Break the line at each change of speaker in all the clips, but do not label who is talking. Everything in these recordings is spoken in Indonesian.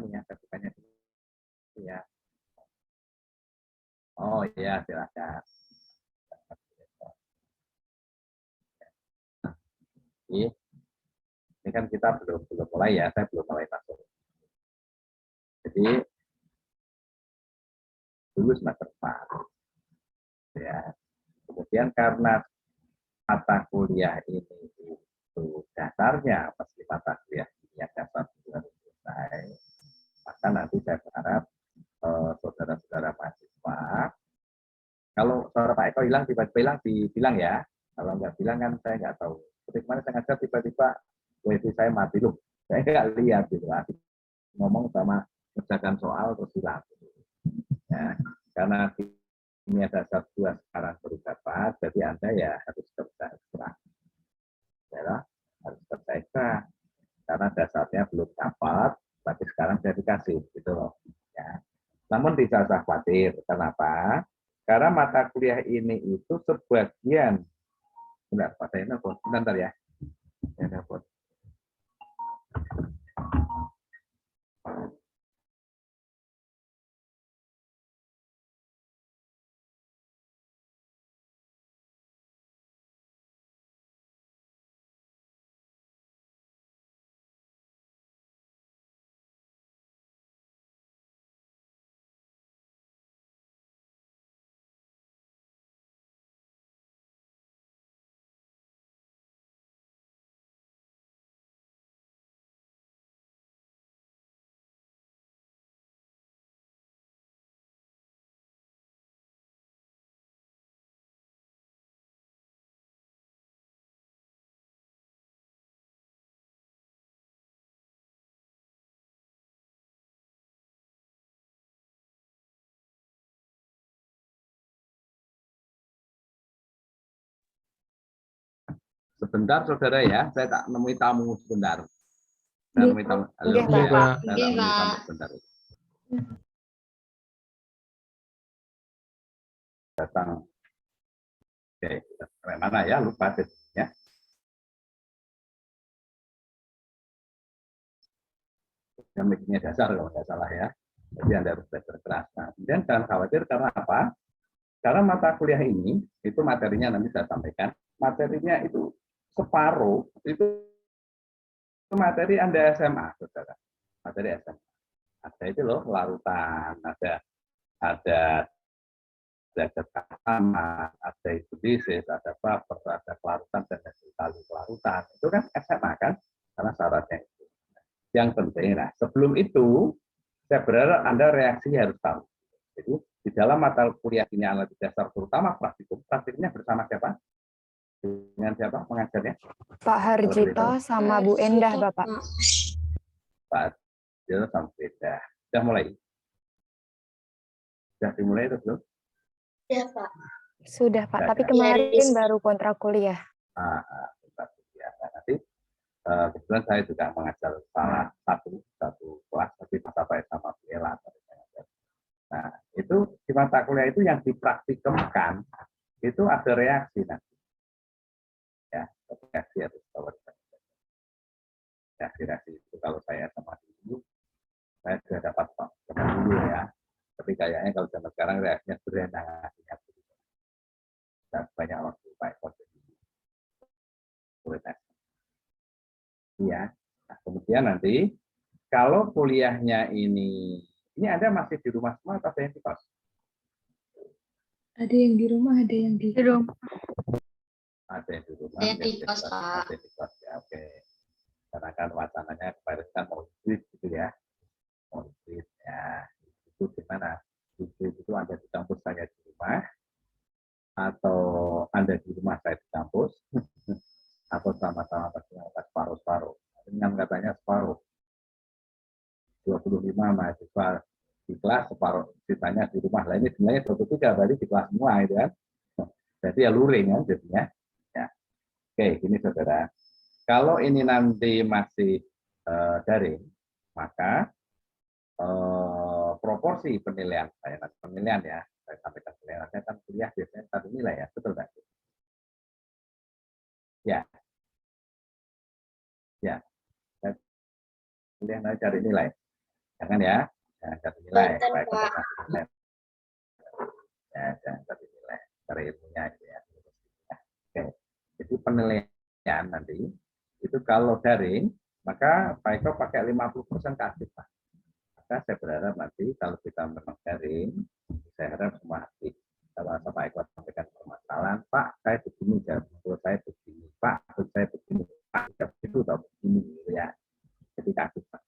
ya, bukannya ya. Oh iya, silakan. Ini kan kita belum belum mulai ya, saya belum mulai masuk. Jadi dulu semester 4 ya. Kemudian karena mata kuliah ini itu dasarnya pasti mata kuliah yang dasar sudah selesai, maka nanti saya berharap saudara-saudara mahasiswa, kalau saudara Pak Eko hilang tiba-tiba hilang dibilang ya, kalau nggak bilang kan saya nggak tahu. Seperti kemarin saya ngajar tiba-tiba wifi saya mati loh, saya nggak lihat gitu, ngomong sama mengerjakan soal terus hilang. Ya, karena ini ada satu sekarang baru dapat, jadi Anda ya harus kerja ekstra. Ya, harus kerja ekstra. Karena dasarnya belum dapat, tapi sekarang saya dikasih, gitu loh. Ya. Namun tidak usah khawatir. Kenapa? Karena mata kuliah ini itu sebagian, benar, Pak Zainal, bentar ya. Sebentar, saudara ya, saya tak nemui tamu sebentar. Saya nemui tamu. Halo,
Iya, Pak.
saya tak nemui tamu sebentar. Datang. Oke, mana ya? Lupa ya. Yang mikirnya dasar kalau nggak salah ya. Jadi Anda harus belajar keras. Nah, kemudian jangan khawatir karena apa? Karena mata kuliah ini, itu materinya nanti saya sampaikan, materinya itu separuh, itu materi Anda SMA, saudara. Materi SMA. Ada itu loh, larutan, ada ketahanan, ada itu disease, ada baper, ada kelarutan, dan kali kelarutan. Itu kan SMA kan? Karena syaratnya itu. Yang penting, nah sebelum itu, saya berharap Anda reaksinya harus tahu. Jadi, di dalam mata kuliah ini analisis dasar, terutama praktikum, praktiknya bersama siapa? Dengan siapa pengajarnya?
Pak Harjito sama Bu Endah, Bapak.
Pak Harjito sama Bu Endah. Sudah mulai? Sudah dimulai itu belum?
Ya, Pak. Sudah, Pak. Tapi kemarin baru kontrak kuliah.
Kontrak kuliah. Nanti kebetulan saya juga mengajar salah satu kelas, tapi mata baik sama Bu Ella. Nah, itu di mata kuliah itu yang dipraktikumkan, itu ada reaksi nanti. Ya, reaksi harus reaksi itu kalau saya sama dulu, saya sudah dapat zaman dulu ya. Tapi kayaknya kalau zaman sekarang reaksinya berenang, dan banyak waktu baik ya. Nah, kemudian nanti kalau kuliahnya ini Anda masih di rumah semua atau ada yang di kos?
Ada yang di rumah, ada yang di rumah.
Ada yang di rumah,
ada yang di kos, Pak.
ada di kos ya, oke. Karena kan wacananya kemarin kan mau hybrid gitu ya, mau hybrid ya. Itu gimana? Hybrid itu Anda di kampus, saya di rumah, atau Anda di rumah, saya di kampus, atau sama-sama separuh-separuh. Dengan katanya separuh. 25 mahasiswa di kelas, separuh sisanya di rumah. Lah ini sebenarnya 23 berarti di kelas semua itu kan. Jadi ya luring kan jadinya. Ya. Oke, ini saudara. Kalau ini nanti masih daring, maka proporsi penilaian saya nanti penilaian ya, saya sampaikan penilaian saya kan kuliah biasanya satu nilai ya, betul nggak? Ya, ya. Saya kuliah nanti cari nilai. Jangan ya, jangan kasih nilai.
Betul,
Pak Eko
Pak.
kasih nilai. Ya, jangan kasih nilai. Cara ilmunya itu ya. Oke. Jadi penilaian nanti itu kalau daring, maka Pak Eko pakai 50% aktif, Pak. Maka saya berharap nanti kalau kita memang daring, saya harap semua aktif. Kalau Pak Eko sampaikan permasalahan, Pak, saya begini, menurut saya begini, Pak, menurut saya begini, Pak, itu atau begini, ya. Jadi aktif, Pak.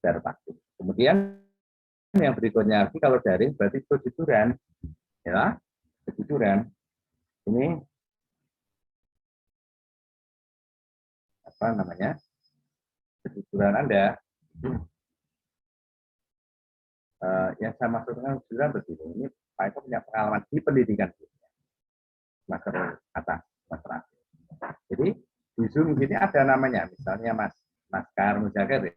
Biar aktif. Kemudian yang berikutnya, kalau daring berarti kejujuran, ya, kejujuran. Ini apa namanya? Kejujuran Anda. Yang saya maksudkan kejujuran begini, ini Pak Eko punya pengalaman di pendidikan, semester atas, semester akhir. Jadi di Zoom ini ada namanya, misalnya Mas Kar Mujager,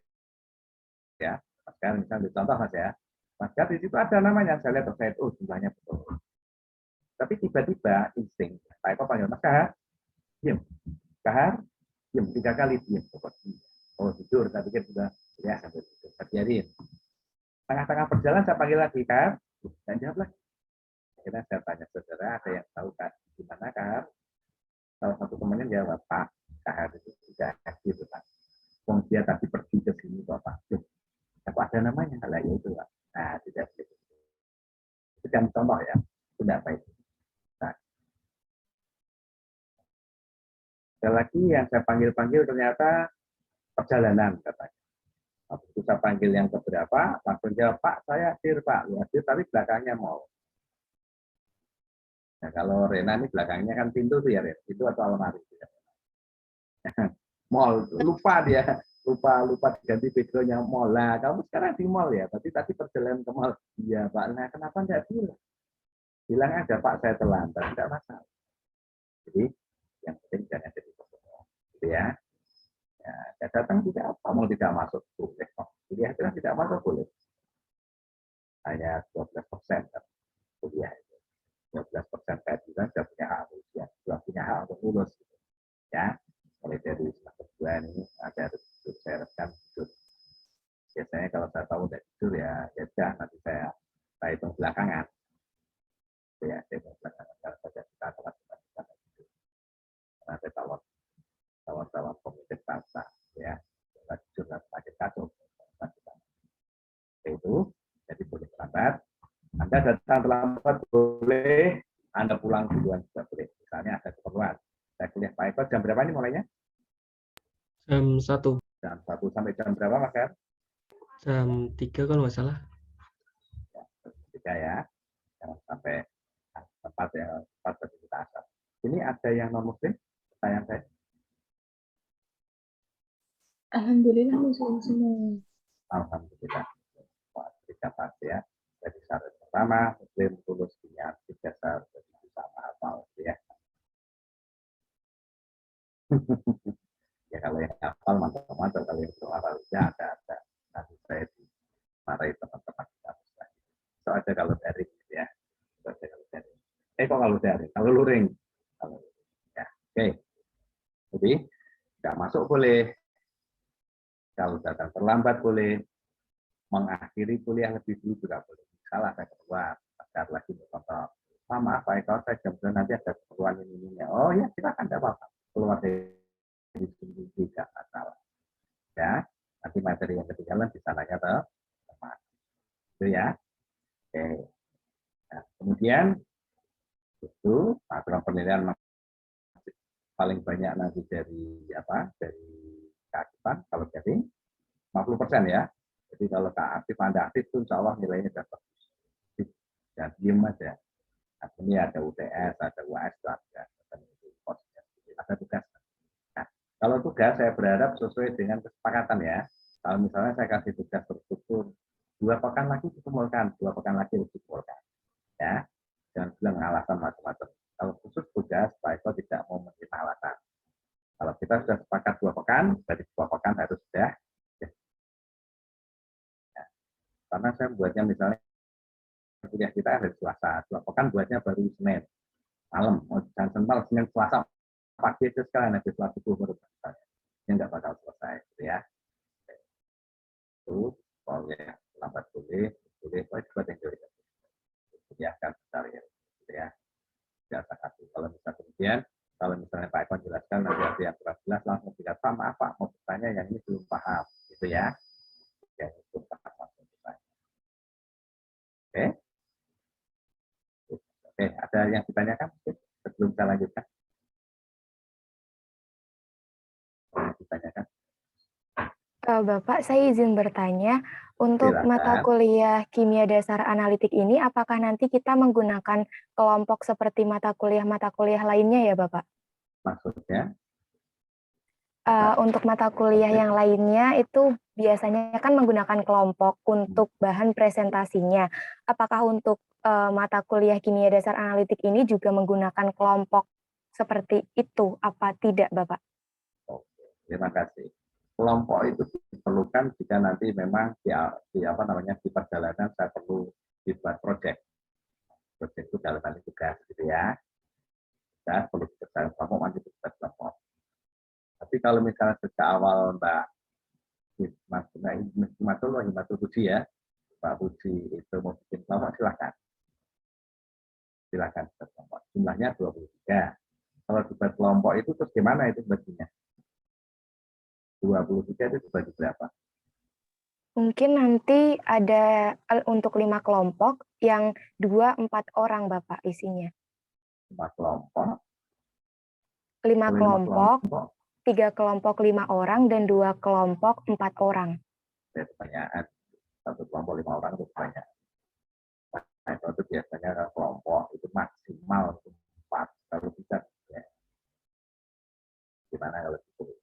ya, Mas Kar misalnya contoh Mas ya, Mas Kar di situ ada namanya, saya lihat saya oh jumlahnya betul. Tapi tiba-tiba insting, Pak Eko panggil Mas Kahar, diam, Kahar, diam 3 kali diam, oh tidur, saya pikir sudah ya sampai tidur, terjadi. Tengah-tengah perjalanan saya panggil lagi Kahar, dan jawab lagi. Akhirnya saya tanya saudara, ada yang tahu kan gimana Kahar? Salah satu temannya jawab, Pak, Kahar itu tidak aktif, Pak. Wong dia tadi pergi ke sini Bapak. Apa ada namanya? Lah ya itu, Pak. Nah, tidak begitu. Itu kan contoh ya, tidak baik. Nah, sekali lagi yang saya panggil-panggil ternyata perjalanan katanya. Waktu itu saya panggil yang keberapa, langsung jawab, Pak, saya hadir, Pak. Lu hadir, tapi belakangnya mau. Nah, kalau Rena ini belakangnya kan pintu tuh ya, Ren. Itu atau almari. Mall, lupa dia. Lupa diganti backgroundnya mall. Lah, kamu sekarang di mall ya, tapi tadi perjalanan ke mall. Iya, Pak. Nah, kenapa enggak bilang? Bilang aja, Pak, saya terlambat. Enggak masalah. Jadi, yang penting jangan jadi bohong. Gitu ya. Ya, datang tidak apa, mau tidak masuk boleh. Kuliah itu tidak masuk boleh. Hanya 12% kan kuliah itu. 12% saya bilang sudah punya hak usia, sudah punya hak untuk lulus. Gitu. Ya, mulai dari semester 2 ini ada tidur, saya rekam tidur. Biasanya kalau saya tahu tidak tidur ya sudah nanti saya hitung belakangan. Ya, saya hitung belakangan kalau saja kita telah kita tidur. Karena saya tawar komited bangsa, ya, tidur dan pakai kacau. Itu jadi boleh terlambat. Anda datang terlambat boleh, Anda pulang duluan juga boleh. Misalnya ada keperluan. Saya kuliah Pak Eko jam berapa ini mulainya?
Jam 1.
Jam 1 sampai jam berapa, Mas Her?
Jam 3 kalau nggak salah.
Ya, 3 ya. Jangan sampai tempat kita asal. Ini ada yang non-muslim? Pertanyaan saya.
Alhamdulillah muslim semua.
Alhamdulillah. Tiga pasti ya. Jadi syarat pertama, muslim tulus niat, 3 syarat bisa hafal ya. Ya kalau yang hafal mantap-mantap, kalau yang belum hafal ya ada. Nanti saya dimarahi teman-teman kita. So aja kalau dari ya. So aja kalau dari. Kok kalau dari? Kalau luring. Kalau ya. Oke. Jadi tidak masuk boleh. Kalau datang terlambat boleh. Mengakhiri kuliah lebih dulu juga boleh. Salah saya keluar. Agar lagi berkontrol. Maaf Pak Eko, saya jam nanti ada keperluan ini. Oh ya silakan tidak apa-apa. Keluar dari sini tidak masalah. Ya, nanti materi yang ketinggalan di sananya teman. Itu ya. Oke. Nah, kemudian itu aturan penilaian paling banyak nanti dari apa? Dari keaktifan kalau jadi 50% ya. Jadi kalau aktif Anda aktif itu insya Allah nilainya dapat. Dan diem aja. Nah, ini ada UTS, ada UAS, ada tugas. Nah, kalau tugas saya berharap sesuai dengan kesepakatan ya. Kalau misalnya saya kasih tugas terstruktur 2 pekan lagi dikumpulkan, 2 pekan lagi dikumpulkan. Ya, jangan bilang alasan macam-macam. Kalau khusus tugas, Pak Eko tidak mau menerima alasan. Kalau kita sudah sepakat 2 pekan, berarti 2 pekan harus sudah. Ya. Karena saya buatnya misalnya kuliah kita hari Selasa, 2 pekan buatnya baru Senin malam, jangan sempal Senin Selasa pagi itu sekalian habis Selasa subuh baru selesai. Ini nggak bakal selesai, gitu ya. Itu proyek boleh buat yang boleh sediakan bentar ya, gitu ya. Biasa kasih. Kalau misalnya Pak Eko jelaskan nanti ada yang kurang jelas langsung tidak sama apa mau bertanya yang ini belum paham, gitu ya. Yang itu paham langsung bertanya. Oke. Oke, ada yang ditanyakan sebelum saya lanjutkan? Ditanyakan.
Bapak, saya izin bertanya, untuk mata
Silakan.
kuliah kimia dasar analitik ini, apakah nanti kita menggunakan kelompok seperti mata kuliah lainnya ya, Bapak?
Maksudnya?
Untuk mata kuliah yang lainnya itu biasanya kan menggunakan kelompok untuk bahan presentasinya. Apakah untuk mata kuliah kimia dasar analitik ini juga menggunakan kelompok seperti itu? Apa tidak, Bapak?
Oke, terima kasih. Kelompok itu diperlukan jika nanti memang di apa namanya di perjalanan saya perlu dibuat proyek. Proyek itu dalam hal tugas, gitu ya. Saya perlu dikerjakan kelompok, nanti dibuat kelompok. Tapi kalau misalnya sejak awal Mbak Himatul Budi ya, Mbak Budi itu mau bikin kelompok, silakan. Silakan buat kelompok. Jumlahnya 23. Kalau dibuat kelompok itu terus gimana itu baginya? 23 itu dibagi berapa?
Mungkin nanti ada untuk 5 kelompok yang 2-4 orang, Bapak, isinya.
5 kelompok.
5 kelompok,
kelompok.
3 kelompok 5 orang, dan 2 kelompok 4 orang.
Pertanyaan, satu kelompok 5 orang itu banyak. Nah, itu biasanya kelompok itu maksimal 4. Kalau bisa, ya. Gimana kalau gitu?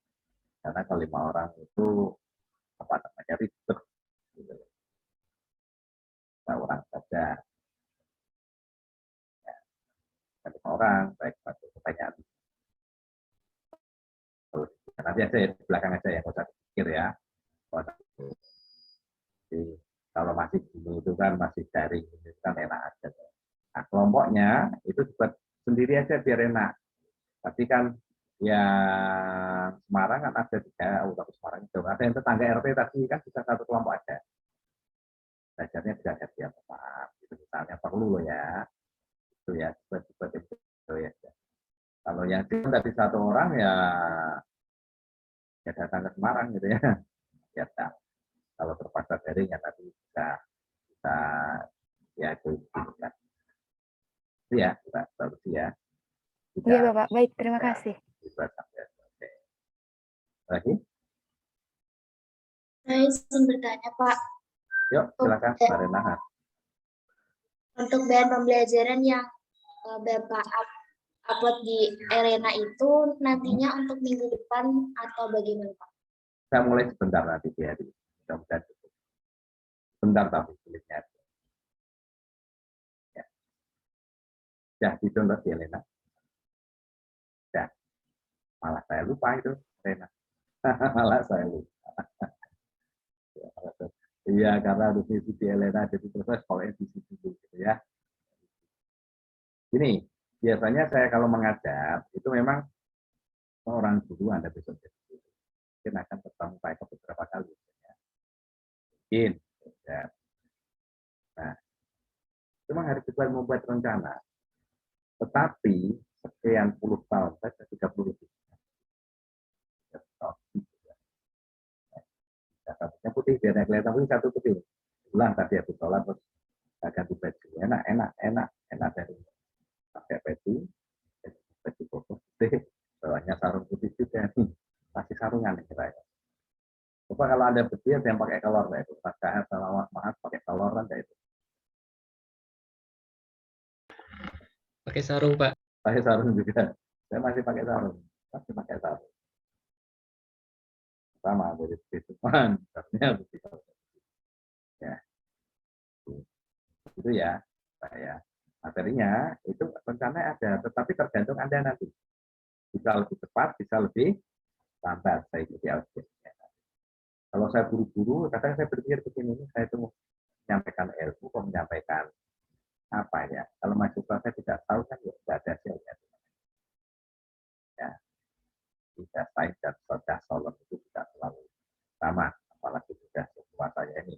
Karena kalau 5 orang itu apa namanya ribet. Gitu. Nah, orang saja. Ya. 5 orang, baik satu pertanyaan. Nanti aja ya, di belakang aja ya, nggak usah pikir ya. Jadi, kalau masih dulu itu kan masih daring, itu kan enak aja. Nah, kelompoknya itu buat sendiri aja biar enak. Tapi kan yang Semarang kan ada 3, tapi Semarang itu ada yang tetangga RT tadi kan bisa satu kelompok aja. Belajarnya bisa ada tiap tempat. Itu misalnya perlu loh ya. Itu ya, buat itu ya. Kalau yang tadi satu orang ya datang ke Semarang gitu ya. Ya, kalau terpaksa daring ya tadi bisa ya itu kan. Itu ya, bagus ya.
Iya, Bapak. Baik, terima kasih.
Oke. Lagi?
Saya izin bertanya, Pak.
Yuk, silakan Mbak Rena.
Untuk bahan pembelajaran yang Bapak upload di Elena itu nantinya untuk minggu depan atau bagaimana, Pak?
Saya mulai sebentar nanti di hari. Mudah-mudahan cukup. Sebentar tapi kulitnya. Ya. Ya, didownload ya, Lena. Ya. Malah saya lupa itu, Lena. Malah saya lupa. Iya, karena harus isi di Elena, jadi proses kalau di situ gitu ya. Ini biasanya saya kalau mengajar itu memang orang guru Anda besok jadi guru. Mungkin akan bertemu Pak Eko beberapa kali. Ya. Mungkin. Ya. Nah, cuma harus kita membuat rencana. Tetapi sekian puluh tahun, saya 30 lebih. Satunya putih, biar kelihatan putih, satu putih. Pulang tadi habis sholat, terus ganti baju. Enak dari pakai baju koko putih, bawahnya sarung putih juga. Masih sarungan kira ya. Coba kalau ada baju yang pakai kolor, itu pakai sama maaf pakai koloran itu.
Pakai sarung, Pak.
Pakai sarung juga. Saya masih pakai sarung. Sama dari teman, tapi ya. Itu ya, saya materinya itu rencana ada, tetapi tergantung Anda nanti. Bisa lebih cepat, bisa lebih lambat saya ikuti auditnya. Kalau saya buru-buru, kadang saya berpikir begini, saya itu menyampaikan ilmu, menyampaikan apa ya? Kalau mahasiswa saya tidak tahu kan ya tidak ada hasilnya. Ya, tidak sains dan solon itu tidak selalu sama, apalagi sudah semua saya ini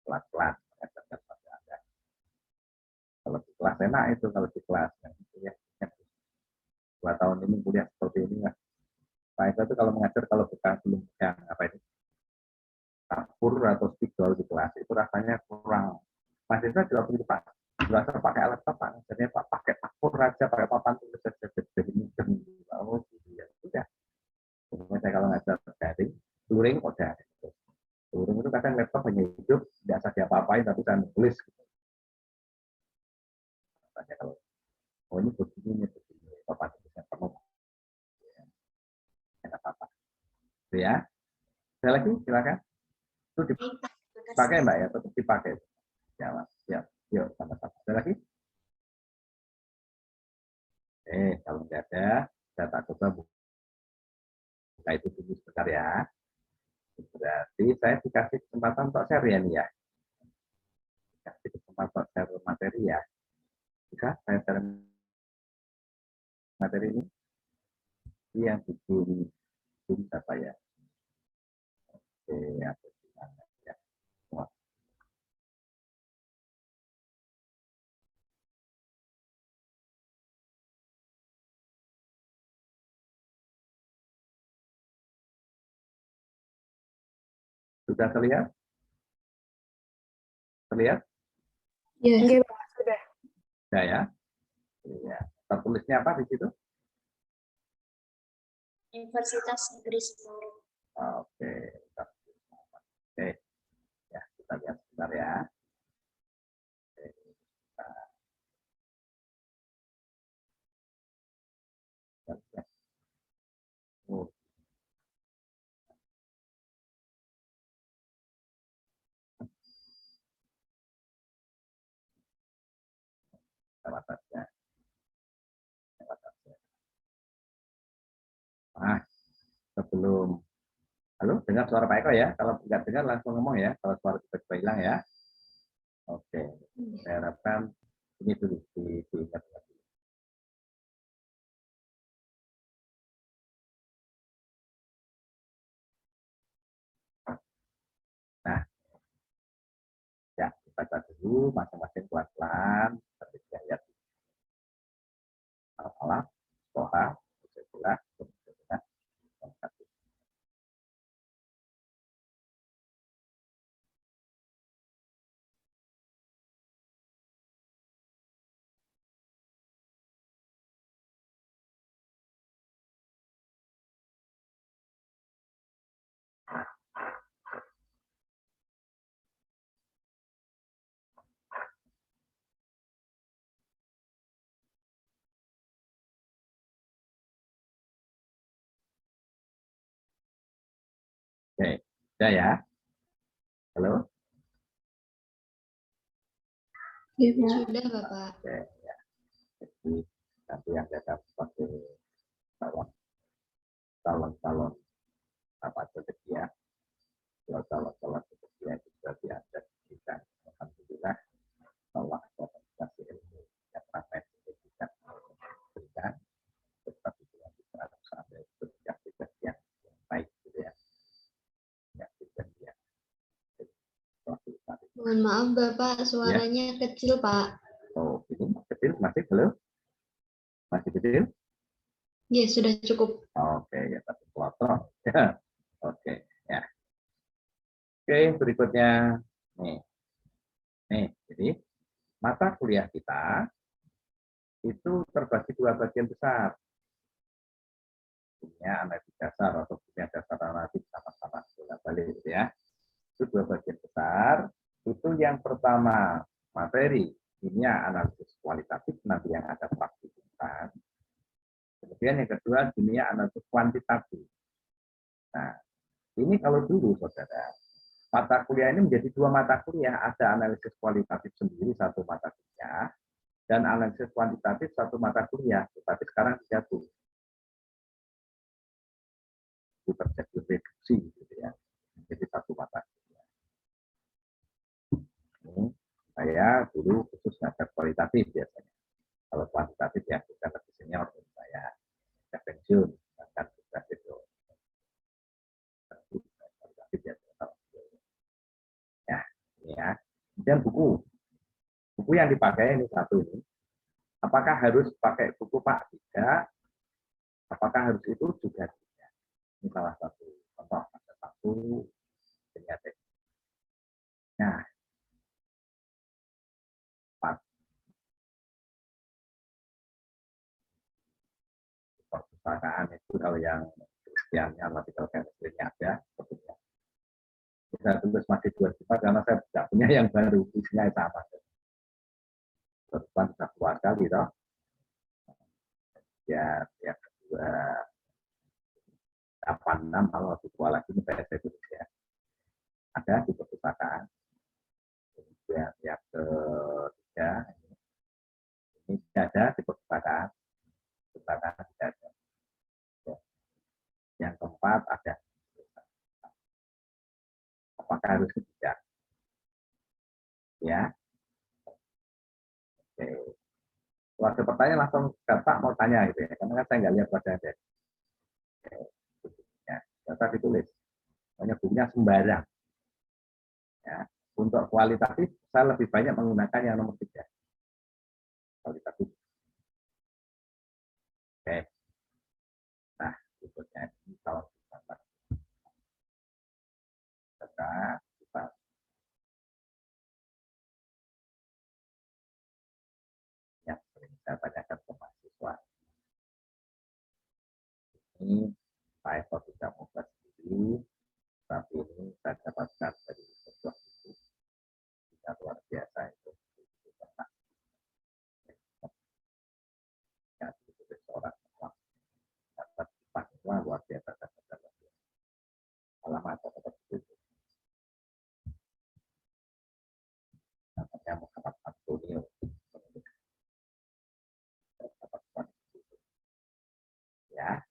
kelas-kelas mengajarkan pada Anda. Kalau di kelas enak itu, kalau di kelas yang itu ya 2 tahun ini kuliah seperti ini lah. Pak Eko itu kalau mengajar kalau bukan belum yang apa ini dapur atau spidol di kelas itu rasanya kurang. Mahasiswa juga perlu Pak, berasa pakai alat apa? Jadi Pak pakai dapur aja, pakai papan tulis saja jadi mudah. Oh gitu ya sudah. Saya kalau ngajar daring, touring udah. Touring itu kadang laptop hanya hidup, tidak usah diapa-apain tapi saya menulis. Gitu. Makanya kalau oh ini begini, papan tulisnya penuh. Ya, apa-apa. Ya. Ada lagi, silakan. Itu dipakai Mbak ya, tetap dipakai. Ya, Mas. Ya, yuk sama-sama. Ada lagi? Kalau nggak ada, saya tak coba buka itu dulu sebentar ya. Berarti saya dikasih kesempatan untuk share ya nih ya. Dikasih kesempatan untuk share materi ya. Bisa saya share materi ini? Ini yang bikin siapa ya? Oke, apa gimana ya? Wah. Sudah terlihat? Terlihat?
Yes.
Oke, Pak, sudah.
Sudah ya? Iya. Tertulisnya apa di situ?
Universitas Negeri Semarang.
Oke. Oke. Ya, kita lihat sebentar ya. Oke. Kita lihat. Oh. Atasnya. Nah, sebelum halo, dengar suara Pak Eko ya. Kalau nggak dengar langsung ngomong ya. Kalau suara tiba-tiba hilang ya. Oke. Saya harapkan ini dulu diingat. Nah, ya kita baca dulu masing-masing pelan-pelan. Seperti kita lihat. Al-Falah, Toha, Usaitulah, Usaitulah, Oke, sudah ya. Halo.
Sudah, Bapak.
Oke, ya. Jadi nanti yang ada sebagai calon apa rezeki ya. Kalau calon rezeki yang sudah diajak kita, alhamdulillah Allah akan kasih ilmu yang ramai kita berikan, tetapi juga kita harus sampai berjaya yang baik gitu ya. Ya.
Mohon maaf, Bapak, suaranya kecil, Pak.
Oh, ini kecil masih belum? Masih kecil?
Ya, sudah cukup.
Oke, ya tapi potong. Ya. Oke, ya. Oke, berikutnya nih, jadi mata kuliah kita itu terbagi 2 bagian besar. Punya analisis dasar atau punya dasar analisis sama-sama bolak-balik gitu ya. Itu 2 bagian besar. Itu yang pertama materi, ini analisis kualitatif nanti yang ada praktikan. Kemudian yang kedua dunia analisis kuantitatif. Nah, ini kalau dulu saudara, mata kuliah ini menjadi 2 mata kuliah, ada analisis kualitatif sendiri satu mata kuliah dan analisis kuantitatif satu mata kuliah, tetapi sekarang dijatuh. Itu terjadi reduksi gitu ya, menjadi satu mata kuliah. Ini saya dulu khusus ngajar kualitatif biasanya. Kalau kuantitatif ya kita lebih senior saya sudah pensiun, bahkan sudah itu. Ya, Ya. Kemudian buku. Buku yang dipakai ini satu ini. Apakah harus pakai buku Pak? Tidak. Apakah harus itu? Juga tidak. Ini salah satu contoh. Ada satu penyakit. Nah, perpustakaan itu kalau yang Kristiannya artikel chemistry-nya ada, sebetulnya. Saya tulis masih 2 juta karena saya tidak punya yang baru, isinya sama. Kebetulan sudah keluar kali, toh. Ya, yang kedua 86 kalau lebih tua lagi ini saya tulis ya. Ada di perpustakaan. Kemudian yang ketiga ini tidak ada di perpustakaan. Perpustakaan tidak ada. Yang keempat ada. Apakah harus tidak? Ya. Oke. Kalau ada pertanyaan langsung Pak mau tanya gitu ya. Karena kan saya nggak lihat wajahnya. Ya, data ditulis. Hanya bukunya sembarang. Ya. Untuk kualitatif saya lebih banyak menggunakan yang nomor 3. Kualitatif. Oke. Nah, berikutnya ini kalau kita yang sering saya tanyakan ke mahasiswa. Ini saya kok tidak mau sendiri, tapi ini saya dapatkan dari sebuah buku yang luar biasa itu. Ya, itu seorang dapat fatwa luar biasa dapat alamat dapat itu. Namanya Muhammad Antonio. Ya.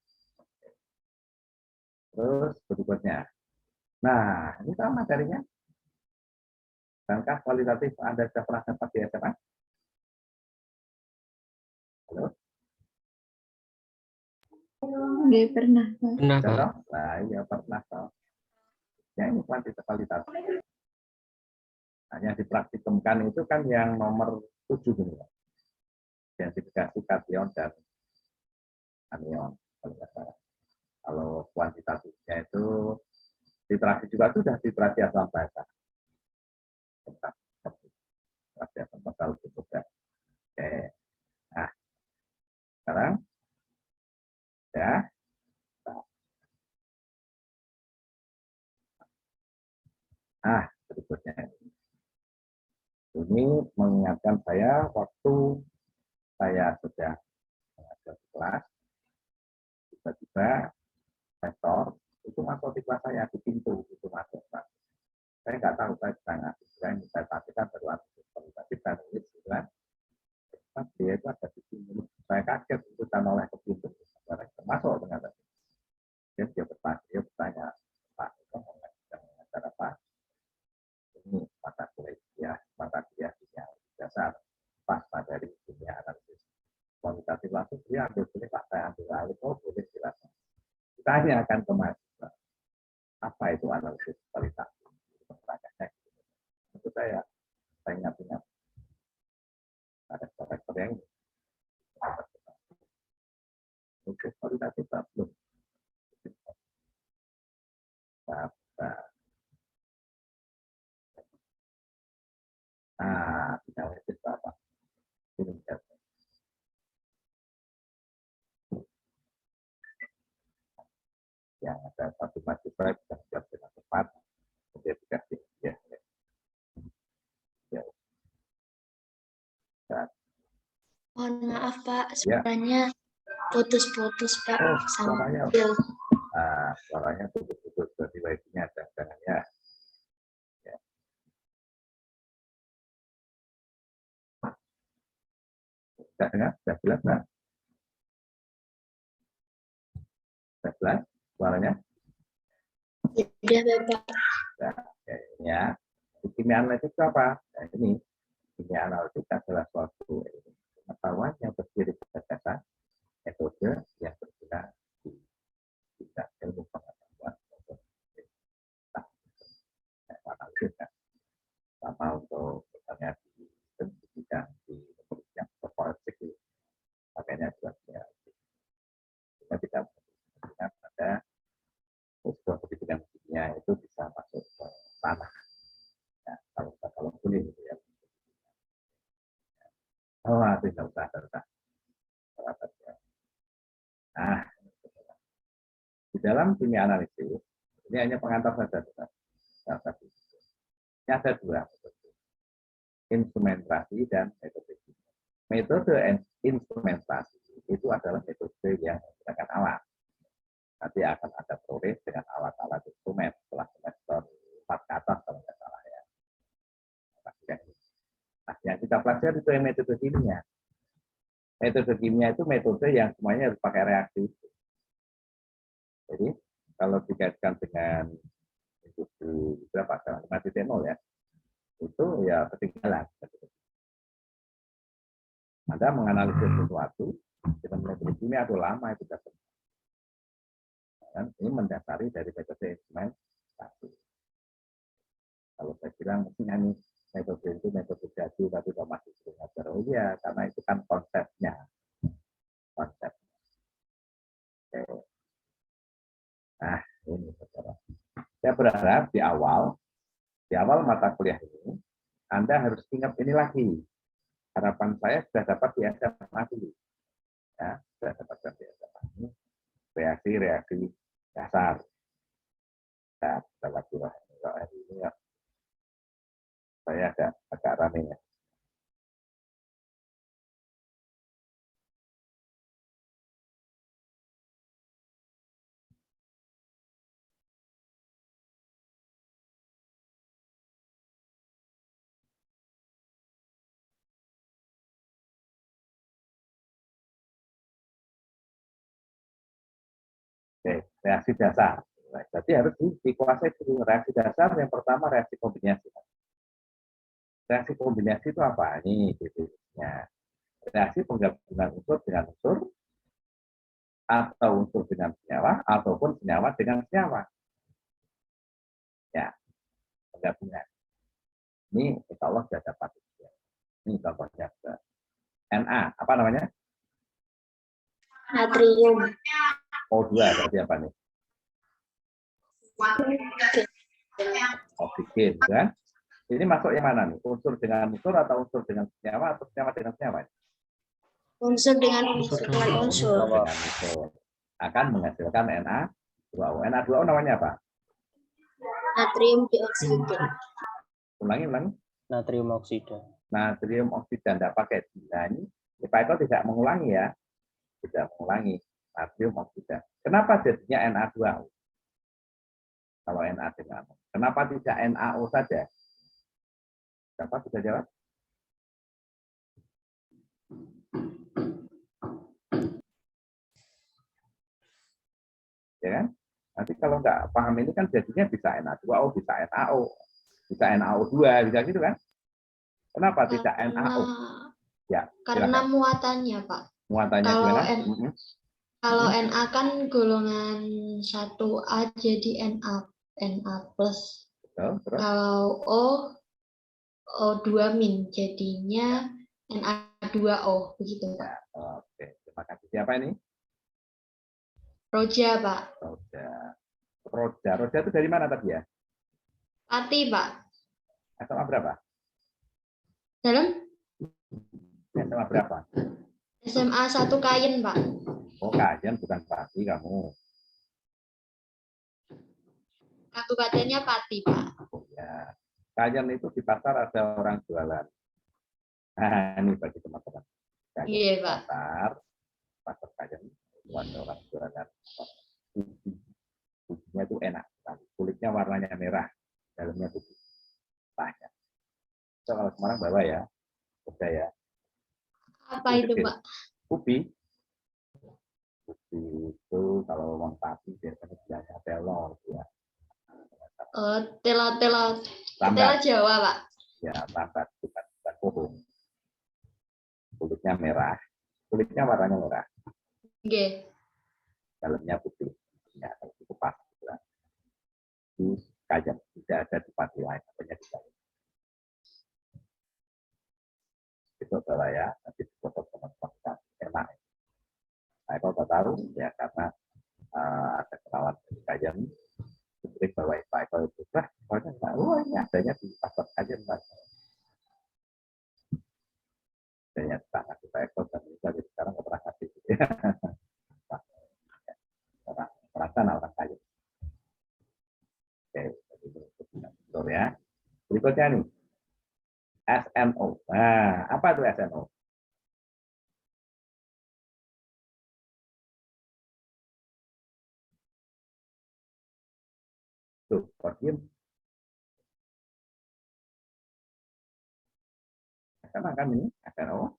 Terus berikutnya. Nah, ini sama materinya. Bukankah kualitatif Anda sudah pernah dapat di SMA? Halo?
Nggak pernah, Pak.
Pernah, Pak.
Nah, iya pernah. Ya, ini kualitatif. Hanya dipraktikumkan itu kan yang nomor 7 ini. Identifikasi kation dan anion. Kalau kuantitatifnya itu literasi juga sudah literasi asal bahasa. Literasi asal bahasa lebih mudah. Oke. Nah, sekarang ya. Nah, berikutnya ini mengingatkan saya waktu saya sudah mengajar di kelas, tiba-tiba rektor itu masuk di kelas saya di pintu itu masuk. Saya nggak tahu saya sedang ngasih saya pastikan baru tapi saya nulis kan. Dia itu ada di pintu. Saya kaget itu kan oleh ke pintu. Termasuk dengan dia bertanya Pak itu mengajar apa? Ini mata kuliah dasar pasca dari dunia analisis kuantitatif langsung dia ambil boleh Pak saya ambil alih boleh silakan. Kita hanya akan ke mahasiswa. Apa itu analisis kualitatif? Pertanyaannya itu saya ingat-ingat ada rektor yang analisis kualitatif belum. Analisis apa? Yang ada satu mahasiswa bisa siap dengan cepat, kemudian dikasih ya.
Mohon maaf Pak, suaranya putus-putus Pak.
Suaranya suaranya putus-putus berarti wifi-nya jangan ya. Sudah dengar? Sudah jelas nggak? Sudah jelas suaranya?
Sudah Bapak.
Nah, ya. Kimia analitik itu apa? Nah, ini kimia analitik adalah suatu pengetahuan yang berdiri berdasarkan metode yang berguna di bidang ilmu pengetahuan maupun analisis. Kan? terutama untuk misalnya di pendidikan di kepolisian forensik pakainya juga ya. Kita tidak mengingat pada sebuah pendidikan kimia itu bisa masuk ke tanah. Ya, kalau boleh gitu ya. Oh, tidak usah. Nah, di dalam kimia analisis ini hanya pengantar saja. Ini ada dua metode, instrumentasi dan metode kimia. Metode instrumentasi itu adalah metode yang menggunakan alat. Nanti akan ada proses dengan alat-alat instrumen setelah semester 4 ke atas kalau nggak salah ya. Nah, yang kita pelajari itu yang metode kimia. Metode kimia itu metode yang semuanya harus pakai reaksi. Jadi kalau dikaitkan dengan industri berapa sekarang 5.0 ya, itu ya ketinggalan. Anda menganalisis sesuatu dengan metode kimia itu lama itu dapat. Dan ini mendasari dari metode instrumentasi. Kalau saya bilang mestinya ini metode itu metode jadu tapi kok masih belajar. Oh iya, karena itu kan konsepnya. Oke. Nah, ini saudara. Saya berharap di awal mata kuliah ini, Anda harus ingat ini lagi. Harapan saya sudah dapat di SMA dulu. Ya, sudah dapat di SMA ini. Reaksi dasar. Nah, dapat ini ya. Saya agak rame ya. Oke, reaksi dasar. Jadi harus dikuasai dulu. Reaksi dasar yang pertama reaksi kombinasi. Reaksi kombinasi itu apa? Ini definisinya. Reaksi penggabungan unsur dengan unsur, atau unsur dengan senyawa, ataupun senyawa dengan senyawa. Ya, penggabungan. Ini insya Allah sudah dapat. Ini contohnya. Na, apa namanya?
Natrium.
O2 berarti apa nih? Oksigen, kan? Ini masuk yang mana nih? Unsur dengan unsur atau unsur dengan senyawa atau senyawa dengan senyawa?
Unsur dengan unsur.
Dengan unsur. Akan menghasilkan Na2O. Na2O namanya apa?
Natrium dioksida.
Ulangi.
Natrium oksida.
Natrium oksida, tidak pakai nah, ini Pak Eko tidak mengulangi ya. Tidak mengulangi natrium oksida. Kenapa jadinya Na2O? Kalau Na dengan kenapa tidak NaO saja? Siapa bisa jawab? Ya kan? Nanti kalau nggak paham ini kan jadinya bisa Na2O, bisa NaO, bisa NaO2, bisa gitu kan? Kenapa tidak NaO? Ya,
karena
silakan.
muatannya, Pak.
Muatannya
Kalau
gimana?
Kalau Na kan golongan 1A jadi Na plus.
Betul, terus?
Kalau O2 min jadinya Na2O begitu, Pak.
Ya, oke, terima kasih. Siapa ini?
Roja, Pak.
Roja itu dari mana tadi ya?
Pati, Pak.
SMA berapa?
Dalam
SMA berapa?
SMA 1 Kayen, Pak.
Oh, Kajen bukan Pati kamu.
Kabupatennya Pati, Pak.
Oh, ya. Kajen itu di pasar ada orang jualan. Nah, ini bagi teman-teman.
Iya, Pak.
Pasar Kajen itu ada orang jualan. Ujinya itu enak sekali. Kulitnya warnanya merah, dalamnya putih. Banyak. So, kalau Semarang bawa ya, udah ya.
Apa itu, Pak?
Ubi itu kalau orang Pati biasanya bilangnya telur ya.
Tela Jawa, Pak.
Ya, tambat bukan bohong. Kulitnya merah, kulitnya warnanya merah.
Oke.
Dalamnya putih. Ya, itu pas. Di Kajen tidak ada di Pati lain. Apanya di Kajen. itu adalah ya, nanti foto teman-teman enak. Nah, kalau tahu ya karena ada kenalan dari kajian, publik bahwa Pak Eko itu pokoknya tahu ini adanya di pasar kajian Pak. Adanya di tangan Pak Eko dan ini jadi sekarang nggak pernah kasih. Orang kajian. Oke, jadi betul ya. Berikutnya nih, SNO. Nah, apa itu SNO? Tuh, kodium. Sama kan ini, SNO.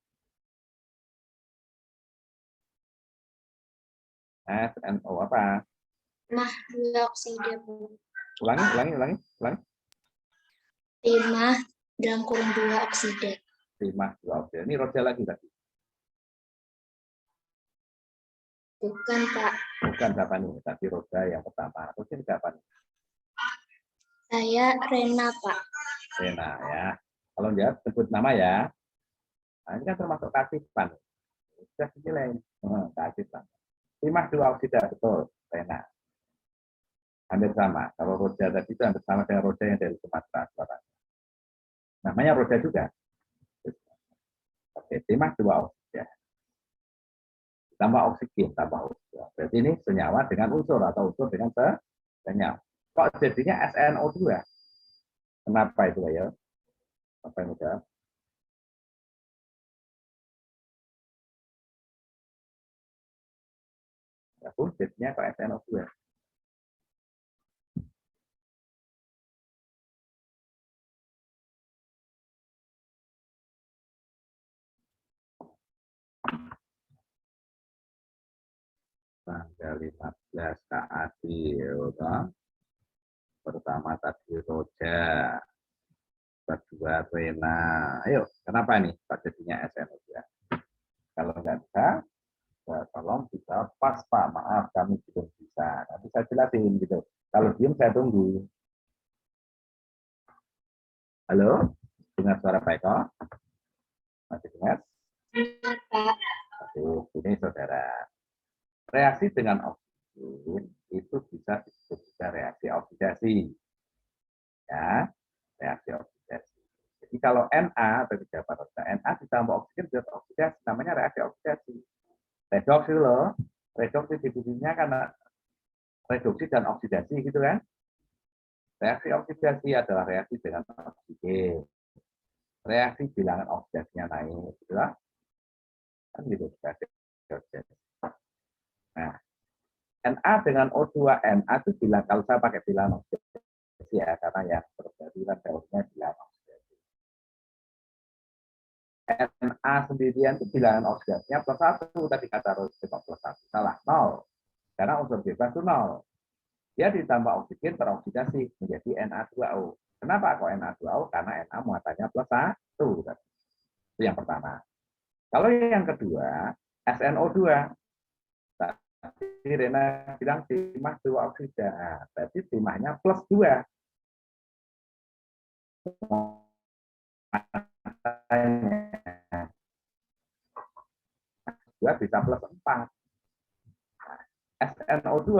SNO apa?
Timah dioksida, Bu.
Ulangi.
Timah dalam kurung 2 oksida.
Timah 2 oksida. Ini roda lagi tadi.
Bukan, Pak.
Bukan siapa nih? Tadi roda yang pertama. Mungkin siapa nih?
Saya Rena, Pak.
Rena ya. Kalau dia sebut nama ya. Nah, ini kan termasuk keaktifan. Sudah dinilai keaktifan. Timah 2 oksida, betul. Rena. Hampir sama. Kalau roda tadi itu hampir sama dengan roda yang dari Sumatera Selatan. Namanya roda juga. Oke, timah 2 oksida. Tambah oksigen, tambah oksigen. Berarti ini senyawa dengan unsur atau unsur dengan senyawa. Kok jadinya SNO2? Kenapa itu ya? Apa yang udah? Ya, jadinya kok SNO2? Tanggal 15 Adil, pertama tadi roda, kedua Rena. Ayo, kenapa nih Pak jadinya SNO2? Kalau nggak bisa, ya tolong bisa pas Pak, maaf kami belum bisa. Nanti saya jelasin gitu. Kalau diem saya tunggu. Halo, dengar suara Pak Eko? Masih dengar?
Pak.
Aduh, ini saudara. Reaksi dengan oksigen itu bisa disebut juga reaksi oksidasi. Ya, reaksi oksidasi. Jadi kalau Na atau tiga pada Na ditambah oksigen jadi oksidasi, namanya reaksi oksidasi. Redoks itu loh. Redoks definisinya karena reduksi dan oksidasi gitu kan. Reaksi oksidasi adalah reaksi dengan oksigen. Reaksi bilangan oksidasinya naik, gitu lah. Kan gitu reaksi oksidasi. Nah, Na dengan O2 Na itu bilang kalau saya pakai bilangan oksidasi ya karena yang terjadi kan teorinya bilangan oksidasi. Na sendirian itu bilangan oksidasinya plus 1 tadi kata Rosi plus 1 salah 0 karena unsur bebas itu 0. Dia ditambah oksigen teroksidasi menjadi Na2O. Kenapa kok Na2O? Karena Na muatannya plus 1. Itu yang pertama. Kalau yang kedua, SNO2. Tadi Rena bilang timah 2 oksida. Berarti timahnya plus 2. Dua bisa plus 4. SNO2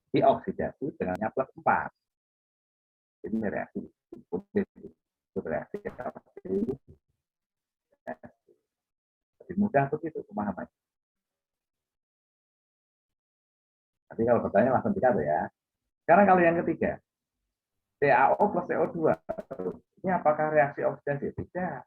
dioksidasi dengannya plus 4. Ini reaksi reaksi lebih mudah untuk itu pemahamannya. Nanti kalau bertanya langsung dikatakan ya. Sekarang kalau yang ketiga, CaO plus CO2. Ini apakah reaksi oksidasi? Tidak.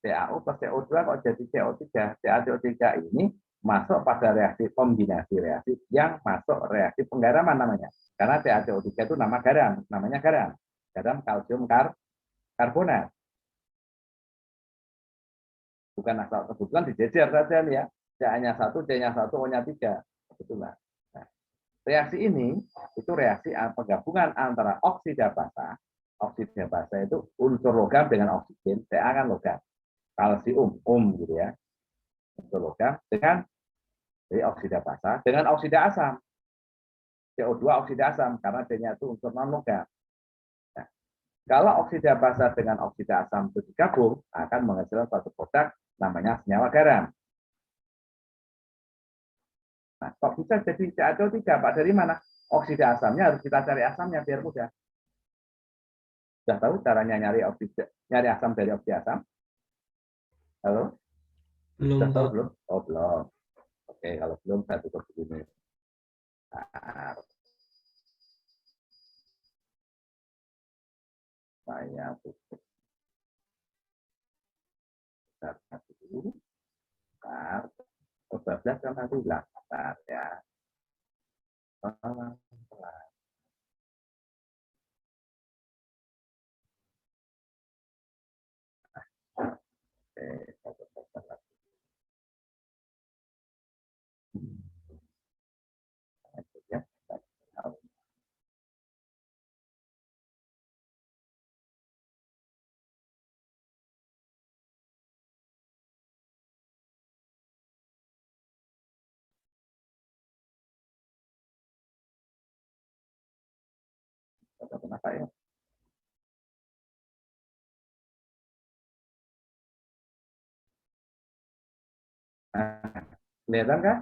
CaO plus CO2 kok jadi CO3. CaCO3 ini masuk pada reaksi kombinasi reaksi yang masuk reaksi penggaraman namanya. Karena CaCO3 itu nama garam, namanya garam. Garam kalsium karbonat. Bukan asal kebetulan dijejer saja nih ya. C-nya 1, C-nya 1, O-nya 3. Kebetulan. Nah, reaksi ini itu reaksi penggabungan antara oksida basa. Oksida basa itu unsur logam dengan oksigen. Ca kan logam. Kalsium, gitu ya. Unsur logam dengan oksida basa dengan oksida asam. CO2 oksida asam karena D-nya itu unsur non-logam. Nah, kalau oksida basa dengan oksida asam itu digabung akan menghasilkan suatu produk namanya senyawa garam. Nah, kok bisa jadi CO3, Pak? Dari mana? Oksida asamnya harus kita cari asamnya biar mudah. Sudah tahu caranya nyari asam dari oksida asam? Halo?
Belum,
Sudah tahu
Pak.
belum? Oh, belum. Oke, kalau belum saya tutup begini. Nah, saya tutup. Bentar, dulu. Bentar. 12 kan tadi bilang. Bentar ya. Pelan-pelan. Oke, saya tutup lagi. Ya, kenapa ya? Nah, kelihatan kan?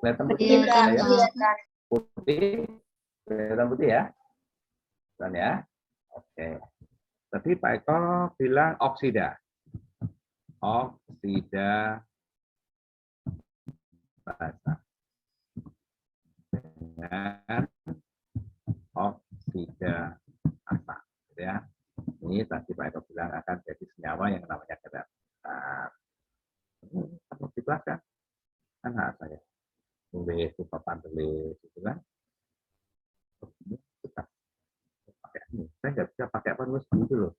Kelihatan putih?
Kelihatan,
Ya,
Pak.
putih. Kelihatan putih ya? Kelihatan ya? Oke. Tadi Pak Eko bilang oksida. Oksida basa. Dengan oksida asam. Ya. Ini tadi Pak Eko bilang akan jadi senyawa yang namanya garam. Nah, ini perlu dijelaskan. Kan hak saya. Tulis, papan tulis, gitu kan. Ini kita pakai ini. Saya nggak bisa pakai penulis gitu loh.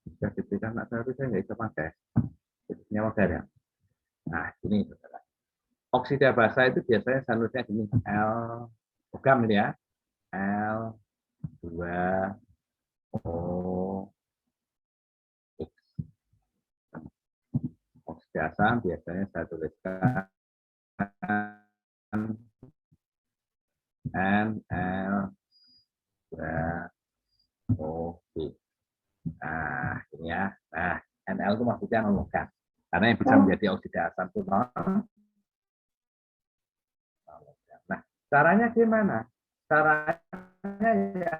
Bisa diberikan anak saya, saya nggak bisa pakai. Jadi senyawa garam. Nah, ini saudara. Oksida basa itu biasanya sanudnya gini, L, logam ini ya, L2O X. Oksida asam biasanya saya tuliskan NL2OB. Nah, ini ya. Nah, NL itu maksudnya non-logam. Karena yang bisa menjadi oksida asam itu non-logam. Nah, caranya gimana? Caranya ya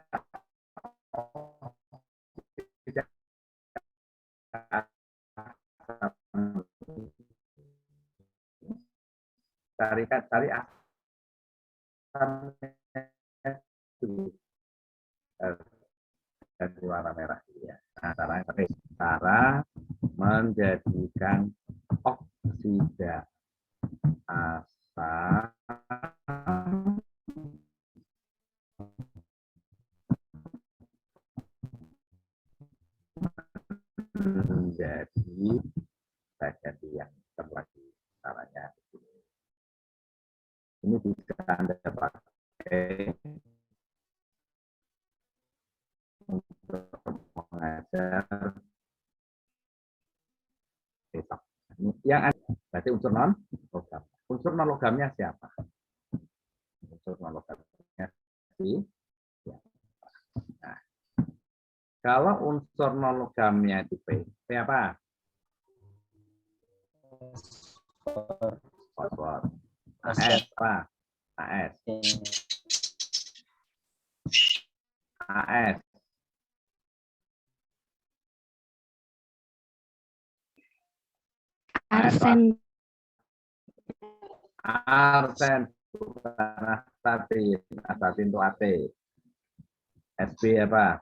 tidak cari asamnya dulu dari warna merah ya. Nah, cara menjadikan oksida asam menjadi bagian yang terlagi caranya ini bisa Anda pakai untuk mengajar besok. Yang ada berarti unsur non logam. Unsur non logamnya siapa? Unsur non logamnya si. Nah, kalau unsur non logamnya itu P apa? Fosfor. AS apa? AS. AS.
Arsen.
Arsen bukan astatin. Astatin itu AT. SB apa?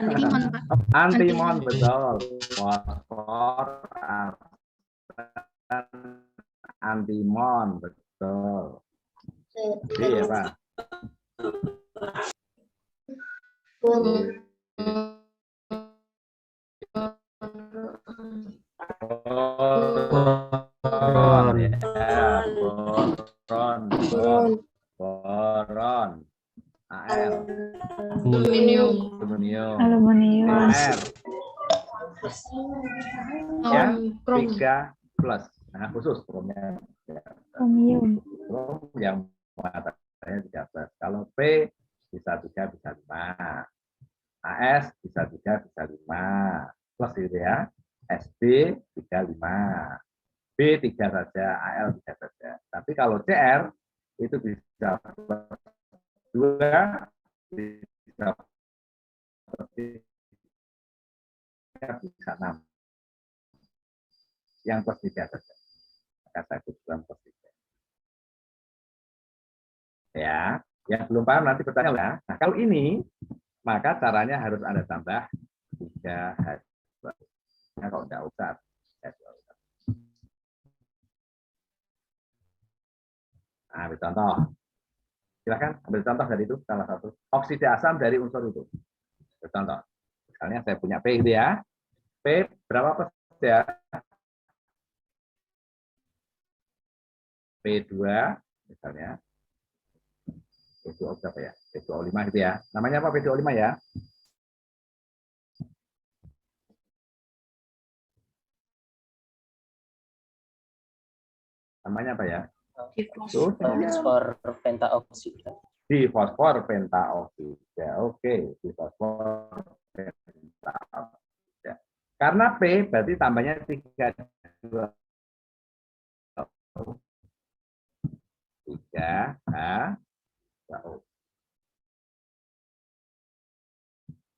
Antimon, Pak.
Antimon, betul. Fosfor, arsen, antimon, betul. Jadi apa? Boron, ya, boron, Al, aluminium, Ar, yang 3+. Nah, khusus kromnya, kromium yang mengatakan 13. Kalau P bisa 3, bisa 5. AS bisa 3, bisa 5. Plus gitu ya. SB 3, 5. B 3 saja, AL 3 saja. Tapi kalau CR itu bisa 2, bisa 3, bisa 6. Yang plus 3 saja. Maka saya butuhkan plus 3. Ya, yang belum paham nanti bertanya ya. Nah, kalau ini maka caranya harus Anda tambah 3 H2. Nah, kalau tidak usah H2. Nah, ambil contoh. Silakan ambil contoh dari itu salah satu. Oksida asam dari unsur itu. Contoh. Misalnya saya punya P gitu ya. P berapa persen ya? P2 misalnya. P2O berapa ya? P2O5 gitu ya. Namanya apa P2O5 ya? Namanya apa ya?
Fosfor pentaoksida.
Di fosfor pentaoksida. Oke, di fosfor pentaoksida. Karena P berarti tambahnya 3, 2, 3 H, 2O.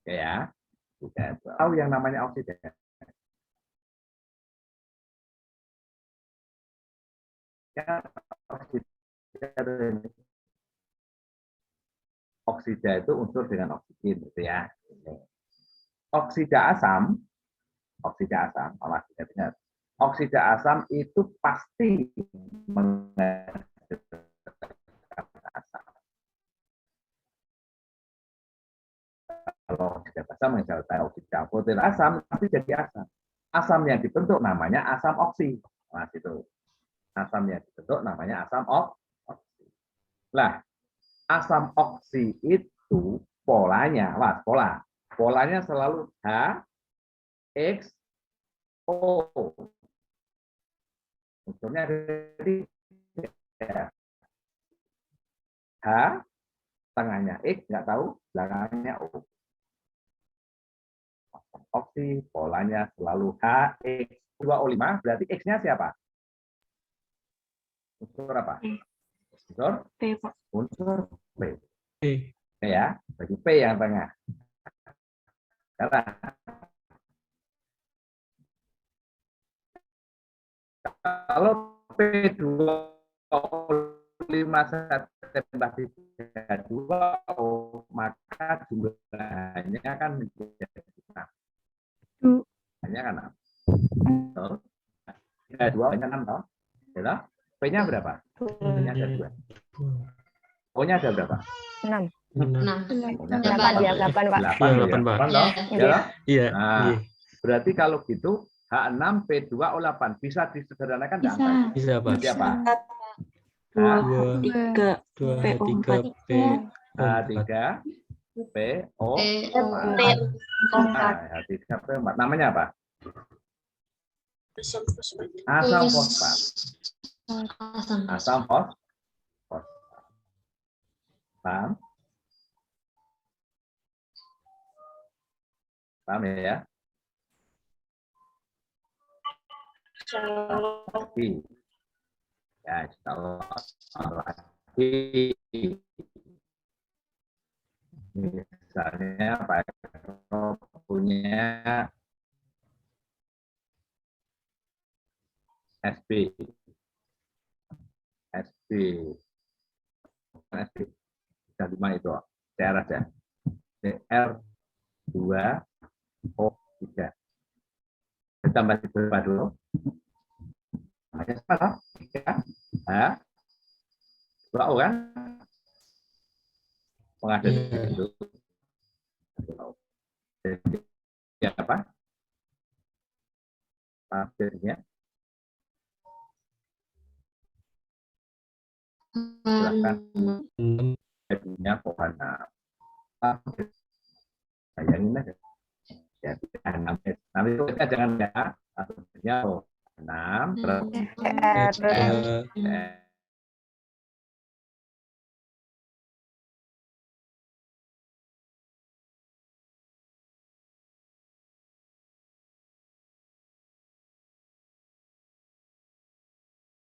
Oke ya. Tahu yang namanya oksida? Ya, oksida itu unsur dengan oksigen gitu ya. Oksida asam, awas ingat. Oksida asam itu pasti menghasilkan asam. Kalau oksida asam menghasilkan oksida protein asam pasti jadi asam. Asam yang dibentuk namanya asam oksi. Nah, itu. Asam yang dibentuk namanya asam oksi. Lah, asam oksi itu polanya, polanya selalu H, X, O. Unsurnya dari H, tengahnya X, nggak tahu, belakangnya O. Asam oksi, polanya selalu H, X, 2O5, berarti X-nya siapa? Unsur apa? Unsur?
P, Pak.
Unsur P.
P.
Oke ya, bagi P yang tengah. Karena kalau P2O5 saya tambah 3,2O, maka jumlahnya kan menjadi 6. Hanya kan 6. 3,2 hanya 6 toh. Ya, P-nya berapa? P-nya ada 2. O-nya ada berapa?
6.
6.
O-nya
8, 8, Pak.
8,
8, Pak.
8 toh? Ya.
Iya.
Nah,
Iya.
berarti kalau gitu H6 P2O8 bisa disederhanakan nggak
Bisa.
angka?
Bisa, Pak.
Berarti apa?
2, 3,
2H3
P4.
H3 PO4.
P4.
H3 P4. Namanya apa?
Asam fosfat.
Asam fosfat. Asam fosfat. Paham? Paham ya? Lagi. Ya, lagi. Misalnya Pak Eko punya SB. Bisa 5 itu. CR aja. CR2O3. Ditambah berapa dulu? Hanya salah. 3. H. 2O kan? Pengadaan itu. Jadi apa? Hasilnya silakan jadinya pohon. Bayangin aja. Jadi 6. Nanti kita jangan ya. Hasilnya 6 terus